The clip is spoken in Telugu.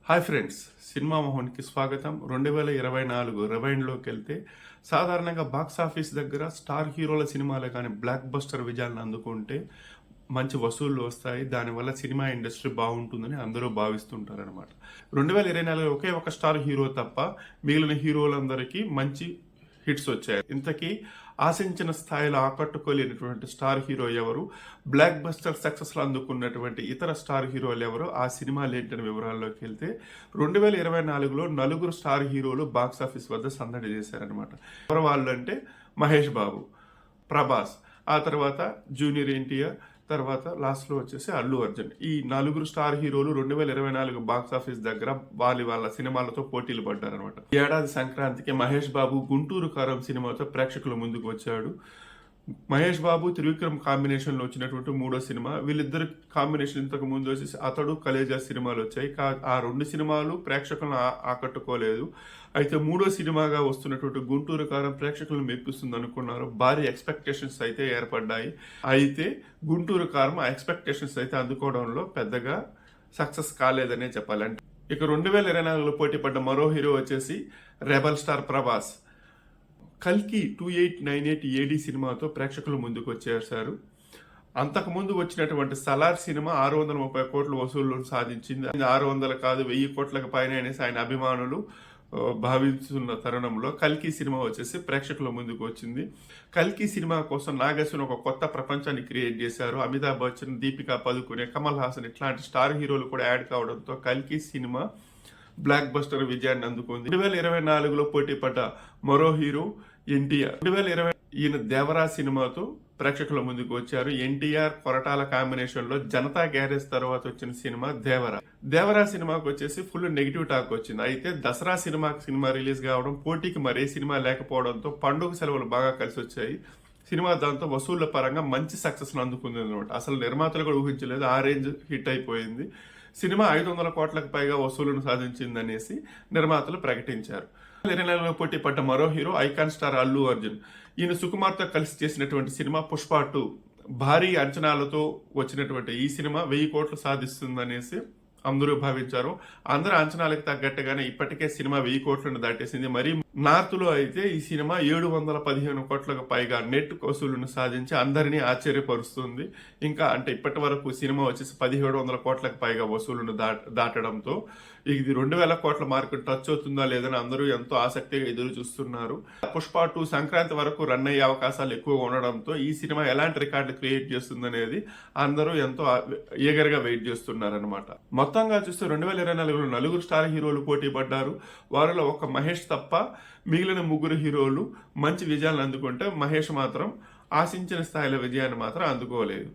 హాయ్ ఫ్రెండ్స్, సినిమా మోహన్కి స్వాగతం. 2024 రివైండ్లోకి వెళ్తే సాధారణంగా బాక్స్ ఆఫీస్ దగ్గర స్టార్ హీరోల సినిమాలే కానీ బ్లాక్ బస్టర్ విజయాలను అందుకుంటే మంచి వసూళ్లు వస్తాయి. దానివల్ల సినిమా ఇండస్ట్రీ బాగుంటుందని అందరూ భావిస్తుంటారనమాట. 2024 ఒకే ఒక స్టార్ హీరో తప్ప మిగిలిన హీరోలందరికీ మంచి హిట్స్ వచ్చాయి. ఇంతకీ ఆశించిన స్థాయిలో ఆకట్టుకోలేనటువంటి స్టార్ హీరో ఎవరు, బ్లాక్ బస్టర్ సక్సెస్లు అందుకున్నటువంటి ఇతర స్టార్ హీరోలు ఎవరు, ఆ సినిమాలు ఏంటనే వివరాల్లోకి వెళ్తే 2024లో నలుగురు స్టార్ హీరోలు బాక్స్ ఆఫీస్ వద్ద సందడి చేశారనమాట. ఎవరు వాళ్ళు అంటే మహేష్ బాబు, ప్రభాస్, ఆ తర్వాత జూనియర్ ఎన్టీఆర్, తర్వాత లాస్ట్లో వచ్చేసి అల్లు అర్జున్. ఈ నలుగురు స్టార్ హీరోలు 2024 బాక్స్ ఆఫీస్ దగ్గర వాళ్ళ సినిమాలతో పోటీలు పడ్డారనమాట. ఈ ఏడాది సంక్రాంతికి మహేష్ బాబు గుంటూరు కారం సినిమాతో ప్రేక్షకుల ముందుకు వచ్చాడు. మహేష్ బాబు త్రివిక్రమ్ కాంబినేషన్లో వచ్చినటువంటి మూడో సినిమా. వీళ్ళిద్దరు కాంబినేషన్ ఇంతకు ముందు వచ్చేసి అతడు, కలేజా సినిమాలు వచ్చాయి. ఆ రెండు సినిమాలు ప్రేక్షకులను ఆకట్టుకోలేదు. అయితే మూడో సినిమాగా వస్తున్నటువంటి గుంటూరు కారం ప్రేక్షకులను మెప్పిస్తుంది అనుకున్నారు. భారీ ఎక్స్పెక్టేషన్స్ అయితే ఏర్పడ్డాయి. అయితే గుంటూరు కారం ఆ ఎక్స్పెక్టేషన్స్ అయితే అందుకోవడంలో పెద్దగా సక్సెస్ కాలేదనే చెప్పాలి. అంటే ఇక 2024లో పోటీ పడ్డ మరో హీరో వచ్చేసి రెబల్ స్టార్ ప్రభాస్. కల్కి 2898 ఏడి సినిమాతో ప్రేక్షకుల ముందుకు వచ్చేసారు. అంతకుముందు వచ్చినటువంటి సలార్ సినిమా 630 కోట్ల వసూళ్లను సాధించింది. 600 కాదు 1000 కోట్లకు పైన అనేసి ఆయన అభిమానులు భావిస్తున్న తరుణంలో కల్కి సినిమా వచ్చేసి ప్రేక్షకుల ముందుకు వచ్చింది. కల్కి సినిమా కోసం నాగేశ్వరన్ ఒక కొత్త ప్రపంచాన్ని క్రియేట్ చేశారు. అమితాబ్ బచ్చన్, దీపికా పదుకునే, కమల్ హాసన్ ఇట్లాంటి స్టార్ హీరోలు కూడా యాడ్ కావడంతో కల్కి సినిమా బ్లాక్ బస్టర్ విజయాన్ని అందుకుంది. 2024లో పోటీ పడ్డ మరో హీరో ఎన్టీఆర్. 2020 ఈయన దేవరా సినిమాతో ప్రేక్షకుల ముందుకు వచ్చారు. ఎన్టీఆర్, కొరటాల కాంబినేషన్ లో జనతా గ్యారేజ్ తర్వాత వచ్చిన సినిమా దేవరా. దేవరా సినిమాకి వచ్చేసి ఫుల్ నెగిటివ్ టాక్ వచ్చింది. అయితే దసరా సినిమా రిలీజ్ కావడం, పోటీకి మరే సినిమా లేకపోవడంతో పండుగ సెలవులు బాగా కలిసి వచ్చాయి. సినిమా దాంతో వసూళ్ల పరంగా మంచి సక్సెస్ అందుకుంది అనమాట. అసలు నిర్మాతలు కూడా ఊహించలేదు, ఆ రేంజ్ హిట్ అయిపోయింది. సినిమా 500 కోట్లకు పైగా వసూళ్లను సాధించిందనేసి నిర్మాతలు ప్రకటించారు. 2024లో పోటీ పడ్డ మరో hero icon star Allu Arjun. ఈయన సుకుమార్తో కలిసి చేసినటువంటి సినిమా పుష్ప 2 భారీ అంచనాలతో వచ్చినటువంటి ఈ సినిమా 1000 కోట్లు సాధిస్తుందనేసి అందరూ భావించారు. అందరి అంచనాలకు తగ్గట్టుగానే ఇప్పటికే సినిమా 1000 కోట్లను దాటేసింది. మరి నార్త్ లో అయితే ఈ సినిమా 715 కోట్లకు పైగా నెట్ వసూళ్లను సాధించి అందరినీ ఆశ్చర్యపరుస్తుంది. ఇంకా అంటే ఇప్పటి వరకు సినిమా వచ్చేసి 1700 కోట్లకు పైగా వసూళ్లను దాటడంతో ఇది 2000 కోట్ల మార్కు టచ్ అవుతుందా లేదని అందరూ ఎంతో ఆసక్తిగా ఎదురు చూస్తున్నారు. పుష్ప 2 సంక్రాంతి వరకు రన్ అయ్యే అవకాశాలు ఎక్కువగా ఉండడంతో ఈ సినిమా ఎలాంటి రికార్డు క్రియేట్ చేస్తుందనేది అందరూ ఎంతో ఈగర్గా వెయిట్ చేస్తున్నారనమాట. మొత్తంగా చూస్తే 2024లో నలుగురు స్టార్ హీరోలు పోటీ పడ్డారు. వారిలో ఒక మహేష్ తప్ప మిగిలిన ముగ్గురు హీరోలు మంచి విజయాలను అందుకుంటే మహేష్ మాత్రం ఆశించిన స్థాయిలో విజయాన్ని మాత్రం అందుకోలేదు.